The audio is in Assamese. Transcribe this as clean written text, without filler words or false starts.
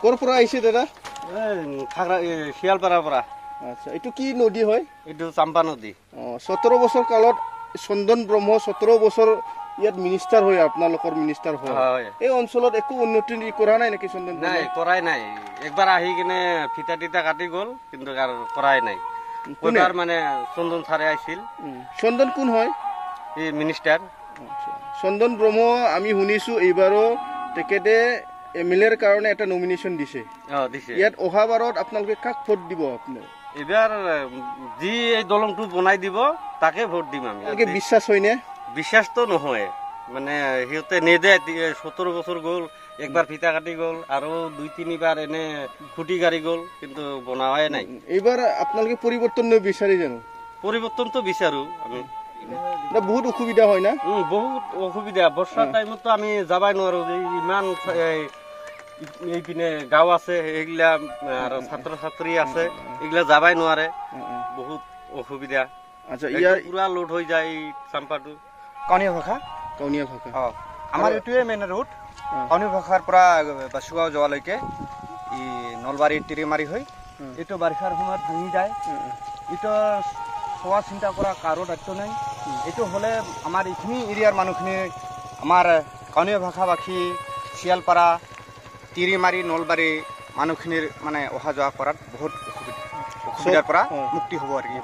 ক'ৰ পৰা আহিছে দাদা? শিয়ালপাৰাৰ পৰা। আচ্ছা, এইটো কি নদী হয়? এইটো চাম্পা নদী। 17 বছৰ কালত চন্দন ব্ৰহ্ম 17 বছৰ ইয়াত মিনিষ্টাৰ হয়, আপোনালোকৰ মিনিষ্টাৰ হয়। এই অঞ্চলত একো উন্নতি কৰা নাই নেকি চন্দন? নাই, কৰাই নাই। একবাৰ আহি কিনে ফিটা টিটা কাটি গ'ল, কিন্তু কৰাই নাই। কোনাৰ মানে চন্দন ছাৰে আহিছিল। চন্দন কোন হয়? এই মিনিষ্টাৰ চন্দন ব্ৰহ্ম। আমি শুনিছো এইবাৰো তেখেতে MLAৰ কাৰণে এটা নমিনেশ্যন দিছে। ইয়াত অহাবাৰত আপোনালোকে কাক ভোট দিব? আপোনাৰ এইবাৰ যি এই দলংটো বনাই দিব তাকে ভোট দিম আমি। বিশ্বাস হয়নে? বিশ্বাসটো নহয়, মানে সিহঁতে নেদে। 17 বছৰ গ'ল, একবাৰ ফিটা কাটি গ'ল, আৰু 2-3বাৰ এনে খুঁটি গাড়ি গ'ল, কিন্তু বনোৱাই নাই। এইবাৰ আপোনালোকে পৰিৱৰ্তন বিচাৰে জানো? পৰিৱৰ্তনটো বিচাৰো আমি। বহুত অসুবিধা হয় না? বহুত অসুবিধা। বৰ্ষাৰ টাইমতো আমি যাবাই নোৱাৰো, ইমান এইপিনে গাঁও আছে, এইগিলা আৰু ছাত্ৰ ছাত্ৰী আছে, এইগিলা যাবাই নোৱাৰে, বহুত অসুবিধা। আচ্ছা, ইয়াৰ পুৰা লোড হৈ যায় চাম্পাটো। কাউনীয়া ভাষা আমাৰ এইটোৱে মেইন ৰুট। কাউনী ভাষাৰ পৰা বাচুগাঁও যোৱালৈকে ই নলবাৰী তিৰিমাৰি হৈ এইটো বাৰিষাৰ সময়ত ভাঙি যায়। এইটো চোৱা চিন্তা কৰা কাৰো দায়িত্ব নাই। এইটো হ'লে আমাৰ এইখিনি এৰিয়াৰ মানুহখিনি, আমাৰ কাউনীয়া ভাষা ভাষী শিয়ালপাৰা, তিৰিমাৰি, নলবাৰী মানুহখিনিৰ মানে অহা যোৱা কৰাত বহুত অসুবিধাৰ পৰা মুক্তি হ'ব আৰু কি।